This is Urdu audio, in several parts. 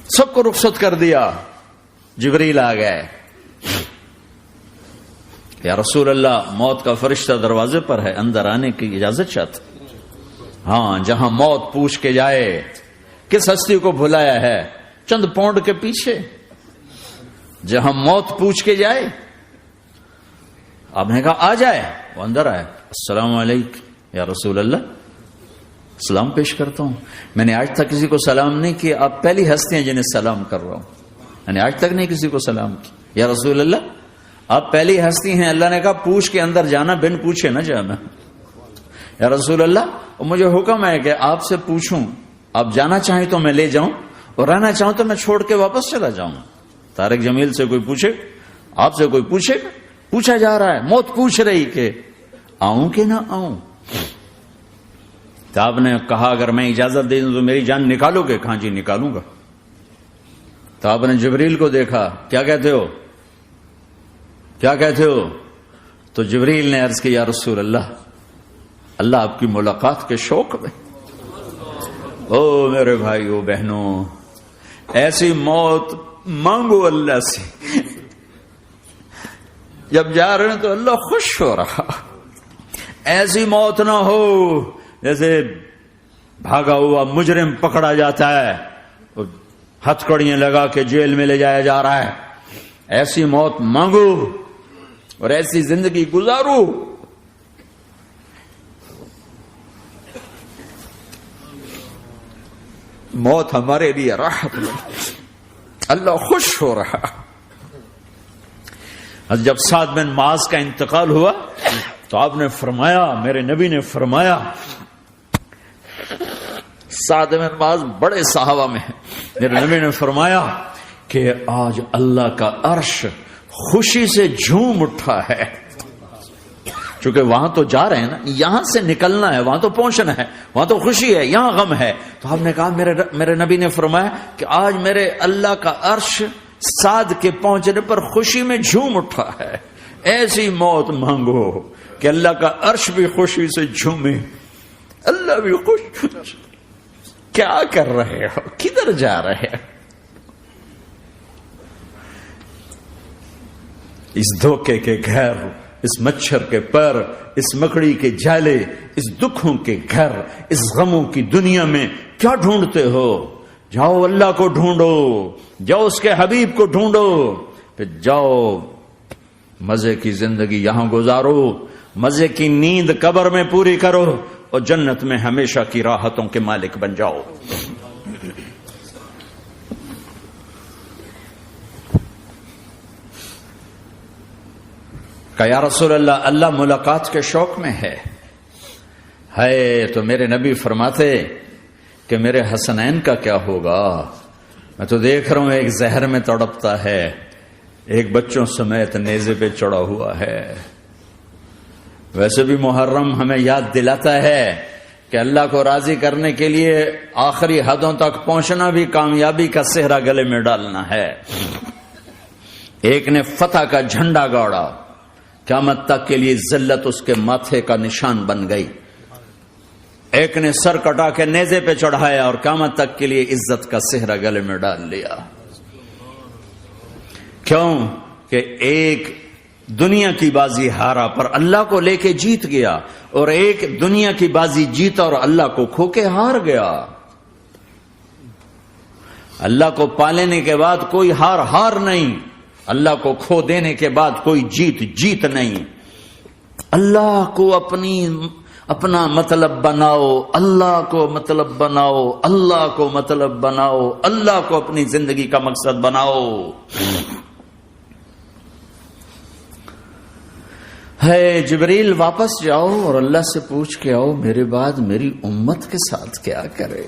سب کو رخصت کر دیا. جبریل آ گئے. یا رسول اللہ، موت کا فرشتہ دروازے پر ہے، اندر آنے کی اجازت چاہتا. ہاں، جہاں موت پوچھ کے جائے کس ہستی کو بھلایا ہے، چند پونڈ کے پیچھے جہاں موت پوچھ کے جائے. آپ نے کہا آ جائے. وہ اندر آئے. السلام علیکم یا رسول اللہ، سلام پیش کرتا ہوں. میں نے آج تک کسی کو سلام نہیں کیا، آپ پہلی ہستی ہیں جنہیں سلام کر رہا ہوں. میں نے آج تک نہیں کسی کو سلام کیا. یا رسول اللہ، آپ پہلی ہستی ہیں. اللہ نے کہا پوچھ کے اندر جانا، بن پوچھے نہ جانا. یا رسول اللہ، مجھے حکم ہے کہ آپ سے پوچھوں، آپ جانا چاہیں تو میں لے جاؤں، اور رہنا چاہوں تو میں چھوڑ کے واپس چلا جاؤں. طارق جمیل سے کوئی پوچھے، آپ سے کوئی پوچھے، پوچھا جا رہا ہے. موت پوچھ رہی کہ آؤں کہ نہ آؤں. تو آپ نے کہا اگر میں اجازت دے دوں تو میری جان نکالو گے؟ کہاں جی نکالوں گا. تو آپ نے جبریل کو دیکھا. کیا کہتے ہو، کیا کہتے ہو؟ تو جبریل نے عرض کی یا رسول اللہ، اللہ آپ کی ملاقات کے شوق میں. او میرے بھائیو بہنوں، ایسی موت مانگو اللہ سے. جب جا رہے ہیں تو اللہ خوش ہو رہا. ایسی موت نہ ہو جیسے بھاگا ہوا مجرم پکڑا جاتا ہے اور ہتھکڑیاں لگا کے جیل میں لے جایا جا رہا ہے. ایسی موت مانگو اور ایسی زندگی گزارو. موت ہمارے لیے راحت میں، اللہ خوش ہو رہا. جب سعد بن معاذ کا انتقال ہوا تو آپ نے فرمایا، میرے نبی نے فرمایا، سعد بن معاذ بڑے صحابہ میں ہیں، میرے نبی نے فرمایا کہ آج اللہ کا عرش خوشی سے جھوم اٹھا ہے. چونکہ وہاں تو جا رہے ہیں نا، یہاں سے نکلنا ہے، وہاں تو پہنچنا ہے، وہاں تو خوشی ہے، یہاں غم ہے. تو ہم نے کہا، میرے نبی نے فرمایا کہ آج میرے اللہ کا عرش سعد کے پہنچنے پر خوشی میں جھوم اٹھا ہے. ایسی موت مانگو کہ اللہ کا عرش بھی خوشی سے جھومے، اللہ بھی خوش. کیا کر رہے ہو، کدھر جا رہے ہو؟ اس دھوکے کے گھر، اس مچھر کے پر، اس مکڑی کے جالے، اس دکھوں کے گھر، اس غموں کی دنیا میں کیا ڈھونڈتے ہو؟ جاؤ اللہ کو ڈھونڈو، جاؤ اس کے حبیب کو ڈھونڈو، پھر جاؤ مزے کی زندگی یہاں گزارو، مزے کی نیند قبر میں پوری کرو، اور جنت میں ہمیشہ کی راحتوں کے مالک بن جاؤ. کہ یا رسول اللہ، اللہ ملاقات کے شوق میں ہے. تو میرے نبی فرماتے کہ میرے حسنین کا کیا ہوگا؟ میں تو دیکھ رہا ہوں ایک زہر میں تڑپتا ہے، ایک بچوں سمیت نیزے پہ چڑھا ہوا ہے. ویسے بھی محرم ہمیں یاد دلاتا ہے کہ اللہ کو راضی کرنے کے لیے آخری حدوں تک پہنچنا بھی کامیابی کا صحرا گلے میں ڈالنا ہے. ایک نے فتح کا جھنڈا گاڑا، قیامت تک کے لیے ذلت اس کے ماتھے کا نشان بن گئی. ایک نے سر کٹا کے نیزے پہ چڑھایا اور قیامت تک کے لیے عزت کا صحرا گلے میں ڈال لیا. کیوں کہ ایک دنیا کی بازی ہارا پر اللہ کو لے کے جیت گیا، اور ایک دنیا کی بازی جیتا اور اللہ کو کھو کے ہار گیا. اللہ کو پالینے کے بعد کوئی ہار نہیں، اللہ کو کھو دینے کے بعد کوئی جیت نہیں. اللہ کو اپنا مطلب بناؤ، اللہ کو مطلب بناؤ، اللہ کو مطلب بناؤ، اللہ کو اپنی زندگی کا مقصد بناؤ. ہے جبریل واپس جاؤ اور اللہ سے پوچھ کے آؤ میرے بعد میری امت کے ساتھ کیا کرے.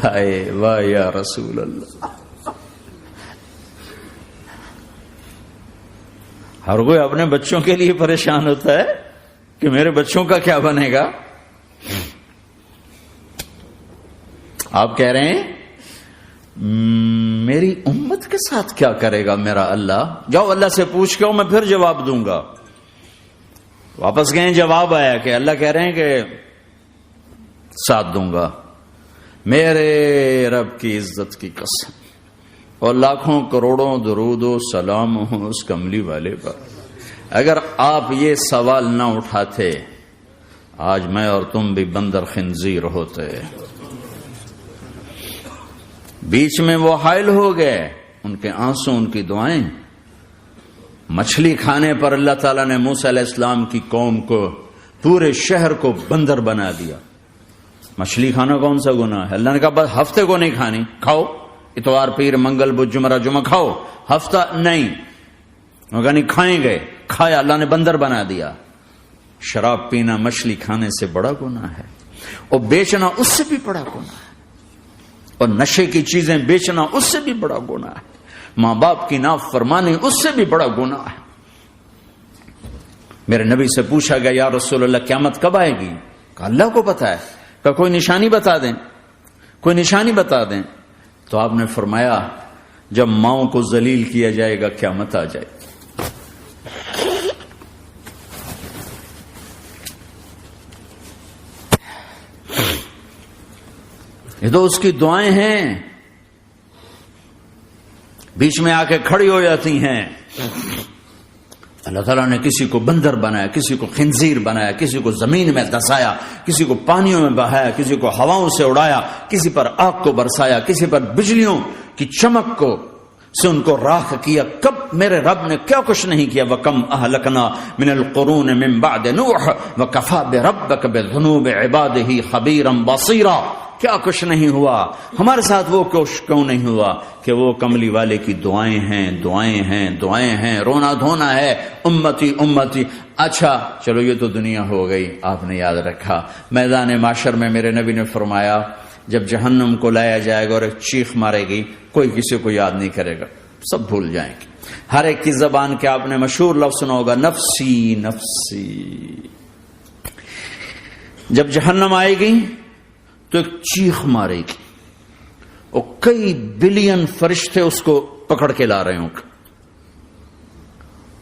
ہائے واہ یا رسول اللہ. ہر کوئی اپنے بچوں کے لیے پریشان ہوتا ہے کہ میرے بچوں کا کیا بنے گا. آپ کہہ رہے ہیں میری امت کے ساتھ کیا کرے گا میرا اللہ. جاؤ اللہ سے پوچھ کے آؤ، میں پھر جواب دوں گا. واپس گئے، جواب آیا کہ اللہ کہہ رہے ہیں کہ ساتھ دوں گا. میرے رب کی عزت کی قسم، اور لاکھوں کروڑوں درود و سلام ہوں اس کملی والے پر. اگر آپ یہ سوال نہ اٹھاتے آج میں اور تم بھی بندر خنزیر ہوتے. بیچ میں وہ حائل ہو گئے، ان کے آنسو، ان کی دعائیں. مچھلی کھانے پر اللہ تعالیٰ نے موسیٰ علیہ السلام کی قوم کو، پورے شہر کو بندر بنا دیا. مچھلی کھانا کون سا گناہ ہے؟ اللہ نے کہا بس ہفتے کو نہیں کھانی، کھاؤ اتوار پیر منگل بدھ جمعہ جمعہ کھاؤ، ہفتہ نہیں. وہ نہیں کھائیں گے، کھایا، اللہ نے بندر بنا دیا. شراب پینا مچھلی کھانے سے بڑا گناہ ہے، اور بیچنا اس سے بھی بڑا گناہ ہے، اور نشے کی چیزیں بیچنا اس سے بھی بڑا گناہ ہے، ماں باپ کی نافرمانی اس سے بھی بڑا گناہ ہے. میرے نبی سے پوچھا گیا یا رسول اللہ قیامت کب آئے گی؟ کہا اللہ کو پتا ہے. کہا کوئی نشانی بتا دیں، کوئی نشانی بتا دیں. تو آپ نے فرمایا جب ماؤں کو ذلیل کیا جائے گا قیامت آ جائے گی. یہ تو اس کی دعائیں ہیں، بیچ میں آ کے کھڑی ہو جاتی ہیں. اللہ تعالیٰ نے کسی کو بندر بنایا، کسی کو خنزیر بنایا، کسی کو زمین میں دھسایا، کسی کو پانیوں میں بہایا، کسی کو ہواؤں سے اڑایا، کسی پر آگ کو برسایا، کسی پر بجلیوں کی چمک کو سے ان کو راکھ کیا. کب میرے رب نے کیا کچھ نہیں کیا. وَكَمْ أَهْلَكْنَا مِنَ الْقُرُونِ مِنْ بَعْدِ نُوحٍ وَكَفَى بِرَبِّكَ بِذُنُوبِ عِبَادِهِ خَبِيرًا بَصِيرًا. کیا کچھ نہیں ہوا ہمارے ساتھ، وہ کیوں نہیں ہوا کہ وہ کملی والے کی دعائیں ہیں، دعائیں ہیں، دعائیں ہیں، رونا دھونا ہے امتی امتی. اچھا چلو یہ تو دنیا ہو گئی، آپ نے یاد رکھا میدان معاشر میں میرے نبی نے فرمایا جب جہنم کو لایا جائے گا اور ایک چیخ مارے گی، کوئی کسی کو یاد نہیں کرے گا، سب بھول جائیں گے. ہر ایک کی زبان کے آپ نے مشہور لفظ سنا ہوگا نفسی نفسی. جب جہنم آئے گی تو ایک چیخ مارے گی اور کئی بلین فرشتے اس کو پکڑ کے لا رہے ہوں گے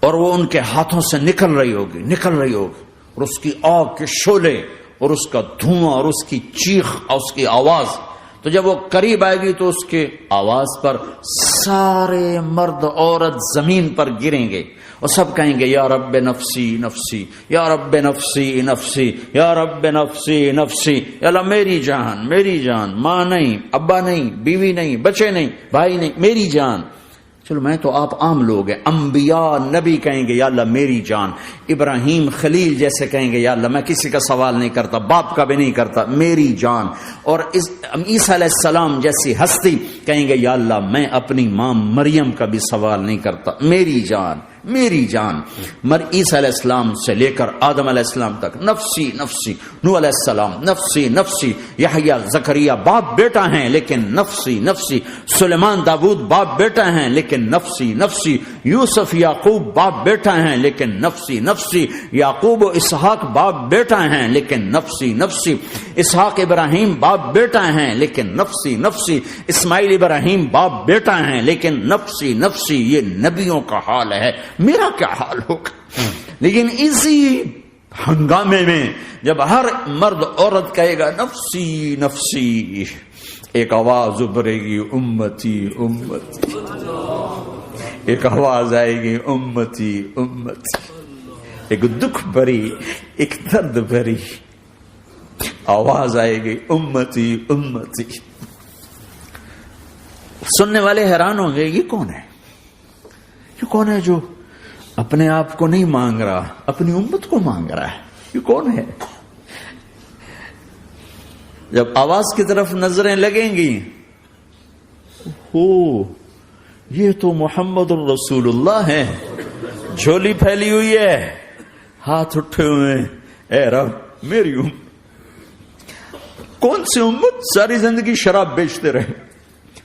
اور وہ ان کے ہاتھوں سے نکل رہی ہوگی اور اس کی آگ کے شعلے اور اس کا دھواں اور اس کی چیخ اور اس کی آواز. تو جب وہ قریب آئے گی تو اس کے آواز پر سارے مرد عورت زمین پر گریں گے اور سب کہیں گے یا رب نفسی نفسی، یا رب نفسی نفسی، یا رب نفسی نفسی. یا اللہ میری جان، میری جان، ماں نہیں، ابا نہیں، بیوی نہیں، بچے نہیں، بھائی نہیں، میری جان. چلو میں تو آپ عام لوگ ہیں، انبیاء نبی کہیں گے یا اللہ میری جان. ابراہیم خلیل جیسے کہیں گے یا اللہ میں کسی کا سوال نہیں کرتا، باپ کا بھی نہیں کرتا، میری جان. اور عیسیٰ علیہ السلام جیسی ہستی کہیں گے یا اللہ میں اپنی ماں مریم کا بھی سوال نہیں کرتا، میری جان، میری جان. عیسیٰ علیہ السلام سے لے کر آدم علیہ السلام تک نفسی نفسی. نوح علیہ السلام نفسی نفسی. یحییٰ زکریا باپ بیٹا ہیں لیکن نفسی نفسی. سلیمان داؤد باپ بیٹا ہیں لیکن نفسی نفسی. یوسف یعقوب باپ بیٹا ہیں لیکن نفسی نفسی. یعقوب و اسحاق باپ بیٹا ہیں لیکن نفسی نفسی. اسحاق ابراہیم باپ بیٹا ہیں لیکن نفسی نفسی. اسماعیل ابراہیم باپ بیٹا ہیں لیکن نفسی نفسی. یہ نبیوں کا حال ہے، میرا کیا حال ہوگا. لیکن اسی ہنگامے میں جب ہر مرد عورت کہے گا نفسی نفسی، ایک آواز ابھرے گی امتی امتی. ایک آواز آئے گی امتی امتی. ایک دکھ بھری، ایک درد بھری آواز آئے گی امتی امتی. سننے والے حیران ہوں گے یہ کون ہے، یہ کون ہے جو اپنے آپ کو نہیں مانگ رہا، اپنی امت کو مانگ رہا ہے، یہ کون ہے. جب آواز کی طرف نظریں لگیں گی، ہو یہ تو محمد الرسول اللہ ہے، جھولی پھیلی ہوئی ہے، ہاتھ اٹھے ہوئے، اے رب میری امت. کون سی امت ساری زندگی شراب بیچتے رہے،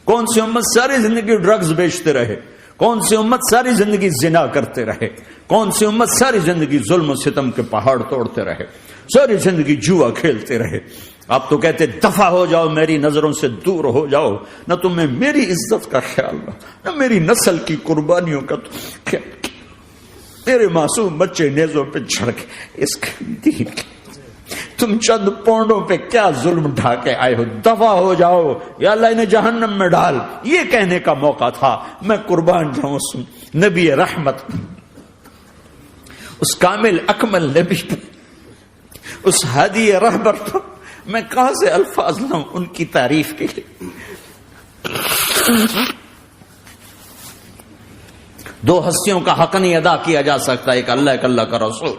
کون سی امت ساری زندگی ڈرگز بیچتے رہے، کون سی امت ساری زندگی زنا کرتے رہے، کون سی امت ساری زندگی ظلم و ستم کے پہاڑ توڑتے رہے، ساری زندگی جوا کھیلتے رہے. آپ تو کہتے دفع ہو جاؤ، میری نظروں سے دور ہو جاؤ، نہ تمہیں میری عزت کا خیال نہ میری نسل کی قربانیوں کا خیال. میرے معصوم بچے نیزوں پہ چڑھ کے اس دین تم چند پونڈوں پہ کیا ظلم ڈھا کے آئے ہو، دفع ہو جاؤ یا اللہ انہیں جہنم میں ڈال، یہ کہنے کا موقع تھا۔ میں قربان جاؤں نبی رحمت، اس کامل اکمل نبی پر، اس ہادی رہبر پر میں کہاں سے الفاظ لاؤں ان کی تعریف کے لیے۔ دو ہستیوں کا حق نہیں ادا کیا جا سکتا، ایک اللہ، ایک اللہ کا رسول۔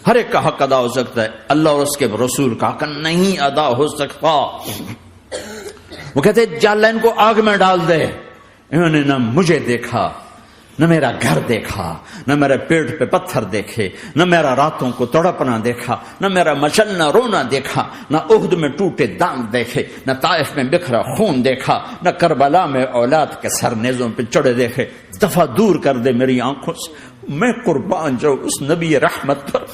ہر ایک کا حق ادا ہو سکتا ہے، اللہ اور اس کے رسول کا حق نہیں ادا ہو سکتا۔ وہ کہتے جا اللہ ان کو آگ میں ڈال دے، انہوں نے نہ مجھے دیکھا، نہ میرا گھر دیکھا، نہ میرے پیٹ پہ پتھر دیکھے، نہ میرا راتوں کو تڑپنا دیکھا، نہ میرا مچلنا رونا دیکھا، نہ احد میں ٹوٹے دانت دیکھے، نہ طائف میں بکھرا خون دیکھا، نہ کربلا میں اولاد کے سر نیزوں پہ چڑھے دیکھے۔ دفعہ دور کر دے میری آنکھوں سے، میں قربان جاؤں اس نبی رحمت پر۔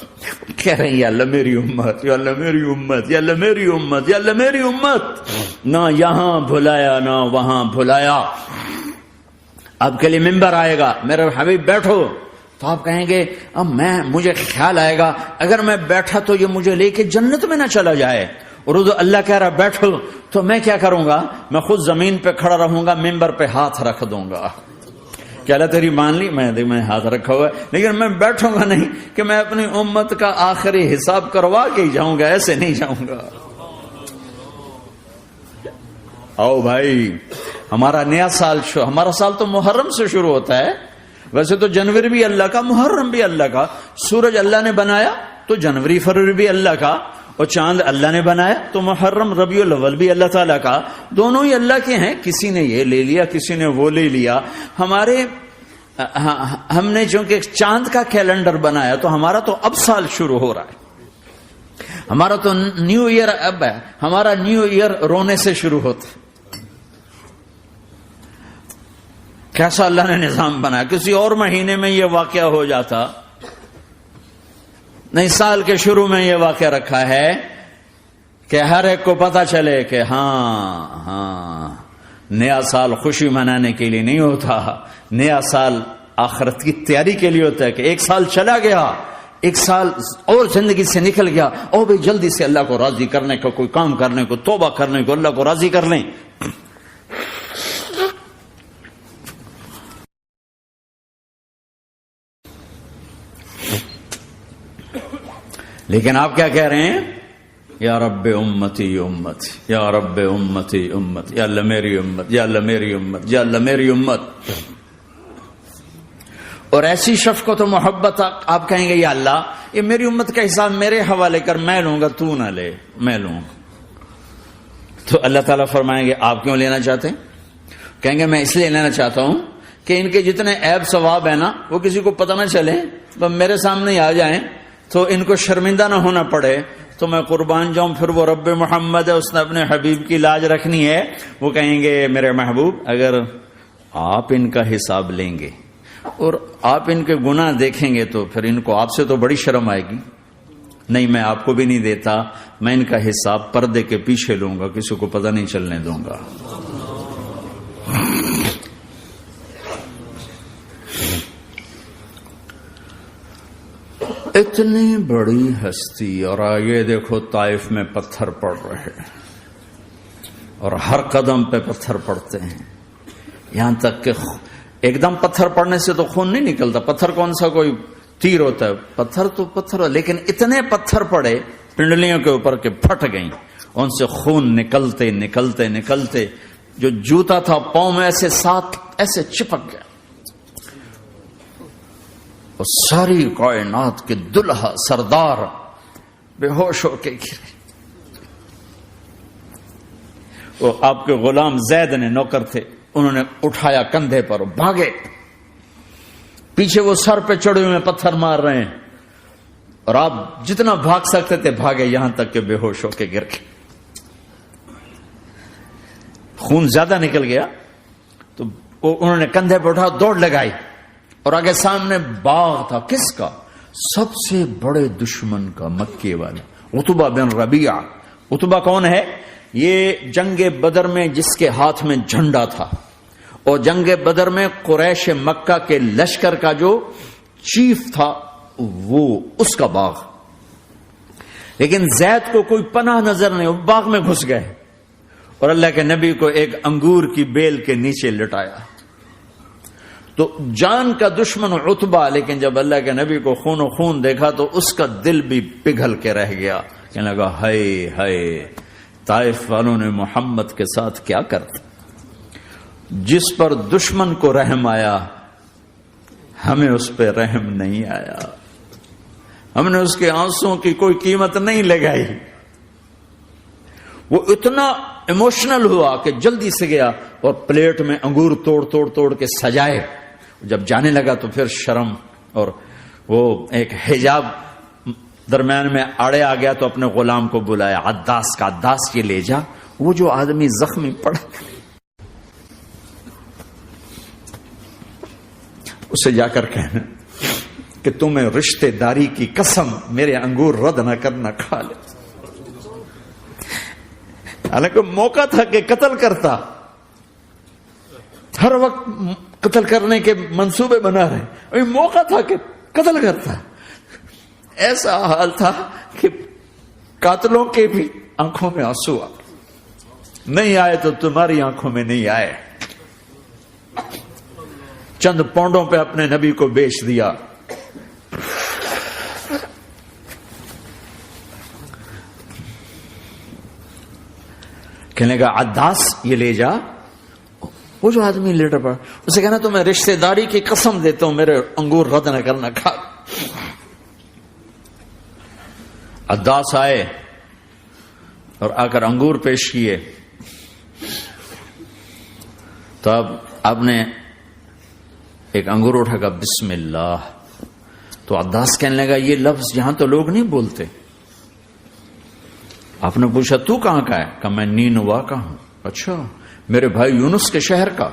کہہ رہے ہیں یا اللہ میری امت، یا اللہ میری امت، یا اللہ میری امت، یا اللہ میری امت، نہ یہاں بھلایا نہ وہاں بھلایا۔ آپ کے لیے ممبر آئے گا، میرے حبیب بیٹھو، تو آپ کہیں گے اب مجھے خیال آئے گا اگر میں بیٹھا تو یہ مجھے لے کے جنت میں نہ چلا جائے، اور اللہ کہہ رہا بیٹھو تو میں کیا کروں گا؟ میں خود زمین پہ کھڑا رہوں گا، ممبر پہ ہاتھ رکھ دوں گا۔ کہ اللہ تیری مان لی، میں ہاتھ رکھا ہوا ہے، لیکن میں بیٹھوں گا نہیں کہ میں اپنی امت کا آخری حساب کروا کے ہی جاؤں گا، ایسے نہیں جاؤں گا۔ آؤ بھائی، ہمارا نیا سال ہمارا سال تو محرم سے شروع ہوتا ہے، ویسے تو جنوری بھی اللہ کا، محرم بھی اللہ کا، سورج اللہ نے بنایا تو جنوری فروری بھی اللہ کا، اور چاند اللہ نے بنایا تو محرم ربیع الاول بھی اللہ تعالیٰ کا، دونوں ہی اللہ کے ہیں۔ کسی نے یہ لے لیا، کسی نے وہ لے لیا۔ ہم نے چونکہ چاند کا کیلنڈر بنایا تو ہمارا تو اب سال شروع ہو رہا ہے، ہمارا تو نیو ایئر اب ہے، ہمارا نیو ایئر رونے سے شروع ہوتا ہے۔ کیسا اللہ نے نظام بنایا، کسی اور مہینے میں یہ واقعہ ہو جاتا، نہیں سال کے شروع میں یہ واقعہ رکھا ہے کہ ہر ایک کو پتا چلے کہ ہاں نیا سال خوشی منانے کے لیے نہیں ہوتا، نیا سال آخرت کی تیاری کے لیے ہوتا ہے کہ ایک سال چلا گیا، ایک سال اور زندگی سے نکل گیا، اور بھی جلدی سے اللہ کو راضی کرنے کا کوئی کام کرنے کو، توبہ کرنے کو، اللہ کو راضی کر لیں۔ لیکن آپ کیا کہہ رہے ہیں؟ یا رب امتی امت، یا رب امتی امت، یا اللہ میری امت، یا اللہ میری امت، یا اللہ میری امت۔ اور ایسی شفقت و محبت آپ کہیں گے یا اللہ یہ میری امت کا حساب میرے حوالے کر، میں لوں گا، تو نہ لے، میں لوں۔ تو اللہ تعالیٰ فرمائیں گے آپ کیوں لینا چاہتے ہیں؟ کہیں گے میں اس لیے لینا چاہتا ہوں کہ ان کے جتنے عیب ثواب ہیں نا وہ کسی کو پتہ نہ چلے، بس میرے سامنے آ جائیں تو ان کو شرمندہ نہ ہونا پڑے، تو میں قربان جاؤں۔ پھر وہ رب محمد ہے، اس نے اپنے حبیب کی لاج رکھنی ہے، وہ کہیں گے میرے محبوب اگر آپ ان کا حساب لیں گے اور آپ ان کے گناہ دیکھیں گے تو پھر ان کو آپ سے تو بڑی شرم آئے گی۔ نہیں، میں آپ کو بھی نہیں دیتا، میں ان کا حساب پردے کے پیچھے لوں گا، کسی کو پتہ نہیں چلنے دوں گا۔ اتنی بڑی ہستی، اور آگے دیکھو طائف میں پتھر پڑ رہے ہیں، اور ہر قدم پہ پتھر پڑتے ہیں، یہاں تک کہ ایک دم پتھر پڑنے سے تو خون نہیں نکلتا، پتھر کون سا کوئی تیر ہوتا ہے، پتھر تو پتھر، لیکن اتنے پتھر پڑے پنڈلیوں کے اوپر کہ پھٹ گئیں، ان سے خون نکلتے نکلتے نکلتے جو جوتا تھا پاؤں میں ایسے ساتھ ایسے چپک گیا، اور ساری کائنات کے دلہا سردار بے ہوش ہو کے گرے۔ وہ آپ کے غلام زید نے نوکر تھے، انہوں نے اٹھایا کندھے پر، بھاگے، پیچھے وہ سر پہ چڑھے ہوئے پتھر مار رہے ہیں، اور آپ جتنا بھاگ سکتے تھے بھاگے، یہاں تک کہ بے ہوش ہو کے گر گئے۔ خون زیادہ نکل گیا تو انہوں نے کندھے پہ اٹھا، دوڑ لگائی، اور آگے سامنے باغ تھا، کس کا؟ سب سے بڑے دشمن کا، مکے والے عتبہ بن ربیعہ۔ عتبہ کون ہے؟ یہ جنگ بدر میں جس کے ہاتھ میں جھنڈا تھا، اور جنگ بدر میں قریش مکہ کے لشکر کا جو چیف تھا وہ اس کا باغ۔ لیکن زید کو کوئی پناہ نظر نہیں، وہ باغ میں گھس گئے اور اللہ کے نبی کو ایک انگور کی بیل کے نیچے لٹایا. تو جان کا دشمن عتبہ، لیکن جب اللہ کے نبی کو خون و خون دیکھا تو اس کا دل بھی پگھل کے رہ گیا. کہنے لگا ہائے ہائے، طائف والوں نے محمد کے ساتھ کیا کرتا. جس پر دشمن کو رحم آیا ہمیں اس پہ رحم نہیں آیا، ہم نے اس کے آنسوں کی کوئی قیمت نہیں لگائی. وہ اتنا ایموشنل ہوا کہ جلدی سے گیا اور پلیٹ میں انگور توڑ کے سجائے. جب جانے لگا تو پھر شرم اور وہ ایک حجاب درمیان میں آڑے آ گیا تو اپنے غلام کو بلایا، عداس کا، عداس یہ لے جا وہ جو آدمی زخمی پڑا، اسے جا کر کہنا کہ تمہیں رشتے داری کی قسم میرے انگور رد نہ کرنا، کھا لے. حالانکہ موقع تھا کہ قتل کرتا، ہر وقت قتل کرنے کے منصوبے بنا رہے، موقع تھا کہ قتل کرتا. ایسا حال تھا کہ قاتلوں کے بھی آنکھوں میں آنسو آ نہیں آئے تو تمہاری آنکھوں میں نہیں آئے. چند پونڈوں پہ اپنے نبی کو بیچ دیا. کہنے کا عداس یہ لے جا، وہ جو آدمی لیٹر پڑا اسے کہنا تو میں رشتہ داری کی قسم دیتا ہوں میرے انگور رد نہ کرنا، کھا. عداس آئے اور آ کر انگور پیش کیے تو اب آپ نے ایک انگور اٹھا کر بسم اللہ. تو عداس کہنے لگا یہ لفظ یہاں تو لوگ نہیں بولتے. آپ نے پوچھا تو کہاں کا ہے؟ کہ میں نینوا کا ہوں. اچھا، میرے بھائی یونس کے شہر کا،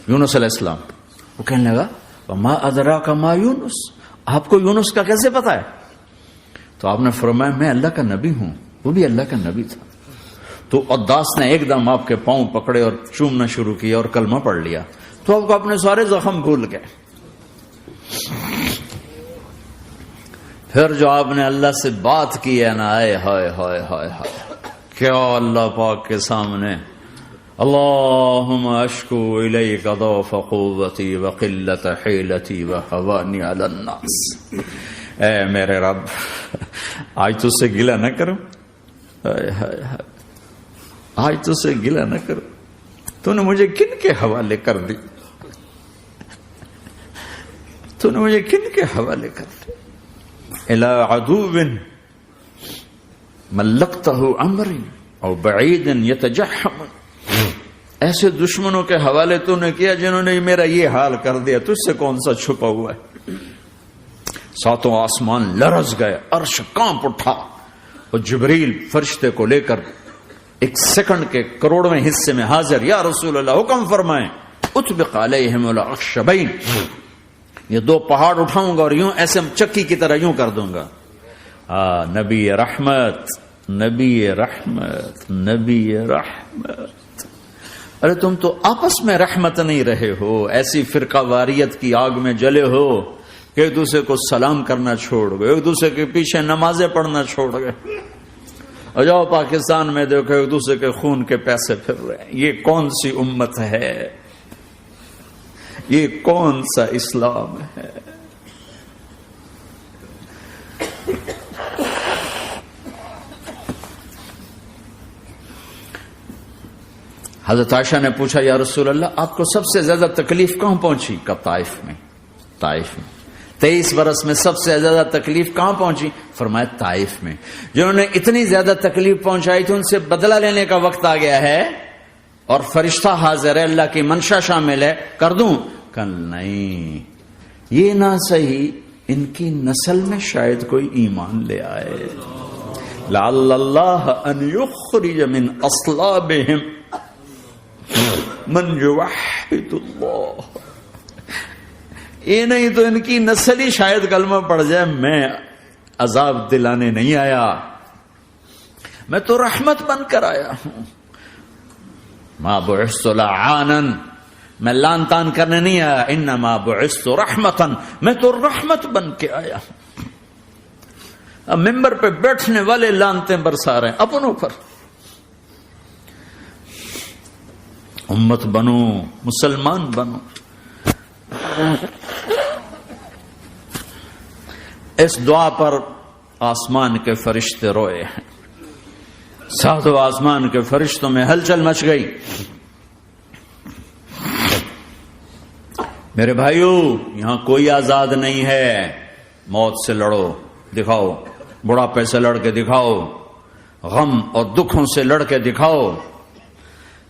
یونس علیہ السلام. وہ کہنے لگا ما ادراک ما یونس، آپ کو یونس کا کیسے پتا ہے؟ تو آپ نے فرمایا میں اللہ کا نبی ہوں، وہ بھی اللہ کا نبی تھا. تو عداس نے ایک دم آپ کے پاؤں پکڑے اور چومنا شروع کیا اور کلمہ پڑھ لیا. تو آپ کو اپنے سارے زخم بھول گئے. پھر جو آپ نے اللہ سے بات کی ہے نا، آئے ہائے ہائے ہائے ہائے، کیا اللہ پاک کے سامنے اللہم اشکو الیک ضعف قوتی وقلت حیلتی وحوانی علی الناس. اے میرے رب، آج تجھ سے گلہ نہ کروں، آج تجھ سے گلہ نہ کروں، تو نے مجھے کن کے حوالے کر دی، تو نے مجھے کن کے حوالے کر دی. الی عدو ملکتہ امری او بعید یتجحم، ایسے دشمنوں کے حوالے تو نے کیا جنہوں نے میرا یہ حال کر دیا، تجھ سے کون سا چھپا ہوا ہے. ساتوں آسمان لرز گئے، عرش کانپ اٹھا اور جبریل فرشتے کو لے کر ایک سیکنڈ کے کروڑویں حصے میں حاضر. یا رسول اللہ حکم فرمائیں اطبق علیہم الاخشبین، یہ دو پہاڑ اٹھاؤں گا اور یوں ایسے چکی کی طرح یوں کر دوں گا. نبی رحمت، نبی رحمت، نبی رحمت. ارے تم تو آپس میں رحمت نہیں رہے ہو، ایسی فرقہ واریت کی آگ میں جلے ہو کہ ایک دوسرے کو سلام کرنا چھوڑ گئے، ایک دوسرے کے پیچھے نمازیں پڑھنا چھوڑ گئے. اور جاؤ پاکستان میں دیکھو ایک دوسرے کے خون کے پیسے پھر رہے ہیں. یہ کون سی امت ہے؟ یہ کون سا اسلام ہے؟ حضرت عائشہ نے پوچھا یا رسول اللہ آپ کو سب سے زیادہ تکلیف کہاں پہنچی؟ کب؟ طائف میں. طائف میں 23 برس میں سب سے زیادہ تکلیف کہاں پہنچی؟ فرمایا طائف میں. جنہوں نے اتنی زیادہ تکلیف پہنچائی تھی ان سے بدلہ لینے کا وقت آ گیا ہے اور فرشتہ حاضر ہے، اللہ کی منشا شامل ہے، کر دوں؟ کہ نہیں، یہ نہ صحیح، ان کی نسل میں شاید کوئی ایمان لے آئے. لعل اللہ ان یخرج من اصلابہم من یوحد اللہ. یہ نہیں تو ان کی نسل ہی شاید کلمہ پڑ جائے. میں عذاب دلانے نہیں آیا، میں تو رحمت بن کر آیا ہوں. ما بعثت لعانا، میں لان تان کرنے نہیں آیا. انما بعثت رحمتا، میں تو رحمت بن کے آیا ہوں. اب ممبر پہ بیٹھنے والے لانتیں برسا رہے ہیں اپنوں پر. امت بنو، مسلمان بنو. اس دعا پر آسمان کے فرشتے روئے ہیں. ساتوں آسمان کے فرشتوں میں ہلچل مچ گئی. میرے بھائیو، یہاں کوئی آزاد نہیں ہے. موت سے لڑو، دکھاؤ. بڑھاپے سے لڑ کے دکھاؤ. غم اور دکھوں سے لڑ کے دکھاؤ.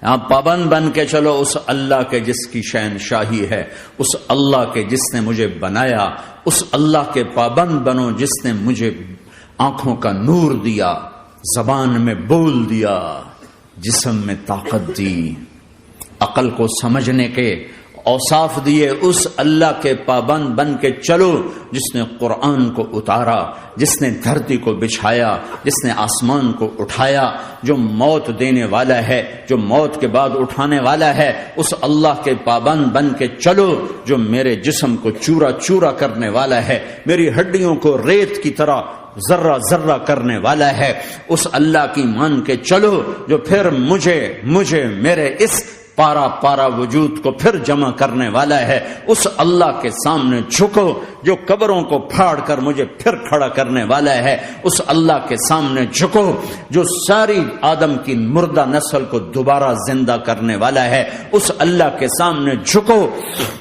یہاں پابند بن کے چلو اس اللہ کے جس کی شہنشاہی ہے، اس اللہ کے جس نے مجھے بنایا. اس اللہ کے پابند بنو جس نے مجھے آنکھوں کا نور دیا، زبان میں بول دیا، جسم میں طاقت دی، عقل کو سمجھنے کے اوصاف دیے. اس اللہ کے پابند بن کے چلو جس نے قرآن کو اتارا، جس نے دھرتی کو بچھایا، جس نے آسمان کو اٹھایا، جو موت دینے والا ہے، جو موت کے بعد اٹھانے والا ہے. اس اللہ کے پابند بن کے چلو جو میرے جسم کو چورا چورا کرنے والا ہے، میری ہڈیوں کو ریت کی طرح ذرہ ذرہ کرنے والا ہے. اس اللہ کی مان کے چلو جو پھر مجھے میرے اس پارا پارا وجود کو پھر جمع کرنے والا ہے. اس اللہ کے سامنے جھکو جو قبروں کو پھاڑ کر مجھے پھر کھڑا کرنے والا ہے. اس اللہ کے سامنے جھکو جو ساری آدم کی مردہ نسل کو دوبارہ زندہ کرنے والا ہے. اس اللہ کے سامنے جھکو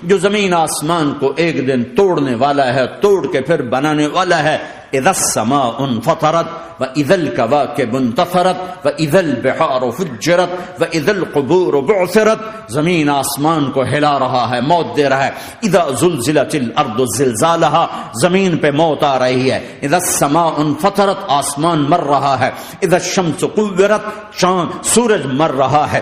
جو زمین آسمان کو ایک دن توڑنے والا ہے، توڑ کے پھر بنانے والا ہے. اذا السماء انفطرت واذا الكواكب انتثرت واذا البحار فجرت واذا القبور بعثرت. زمین آسمان کو ہلا رہا ہے، موت دے رہا ہے. اذا زلزلت الارض زلزالها، زمین پہ موت آ رہی ہے. اذا السماء انفطرت، آسمان مر رہا ہے. اذا الشمس قورت، سورج مر رہا ہے.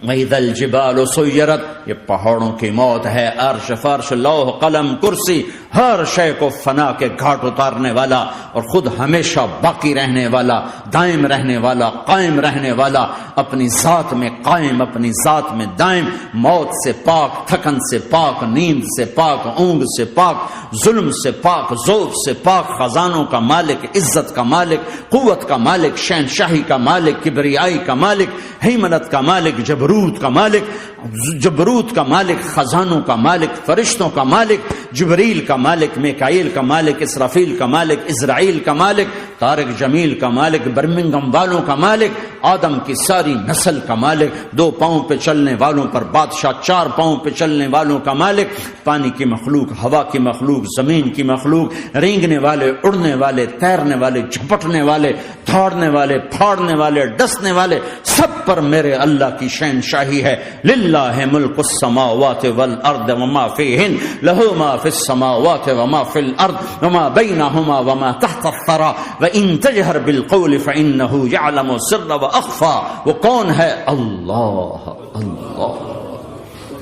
وَإِذَا الْجِبَالُ سُيِّرَتْ، یہ پہاڑوں کی موت ہے. عرش فرش لوح قلم کرسی، ہر شے کو فنا کے گھاٹ اتارنے والا اور خود ہمیشہ باقی رہنے والا، دائم رہنے والا، قائم رہنے والا، اپنی ذات میں قائم، اپنی ذات میں دائم، موت سے پاک، تھکن سے پاک، نیند سے پاک، اونگ سے پاک، ظلم سے پاک، ذوق سے پاک، خزانوں کا مالک، عزت کا مالک، قوت کا مالک، شہنشاہی کا مالک، کبریائی کا مالک، ہیمنت کا مالک، جبروت کا مالک، خزانوں کا مالک، فرشتوں کا مالک، جبریل کا مالک، میکائیل کا مالک، اسرافیل کا مالک، اسرائیل کا مالک، طارق جمیل کا مالک، برمنگم والوں کا مالک، آدم کی ساری نسل کا مالک، 2 پاؤں پہ چلنے والوں پر بادشاہ، 4 پاؤں پہ چلنے والوں کا مالک، پانی کی مخلوق، ہوا کی مخلوق، زمین کی مخلوق، رینگنے والے، اڑنے والے، تیرنے والے، جھپٹنے والے، دھاڑنے والے، پھاڑنے والے، ڈسنے والے، سب پر میرے اللہ کی شہنشاہی ہے. للہ ملک السماوات والارض وما فیہن، لہ ما فی السماوات وما فی الارض وما بینہما وما تحت الثری وان تجہر بالقول فانہ یعلم السر واخفی. وہ کون ہے؟ اللہ. اللہ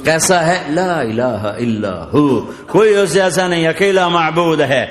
کیسا ہے؟ لا الہ الا ہو، کوئی اس جیسا نہیں، اکیلا معبود ہے.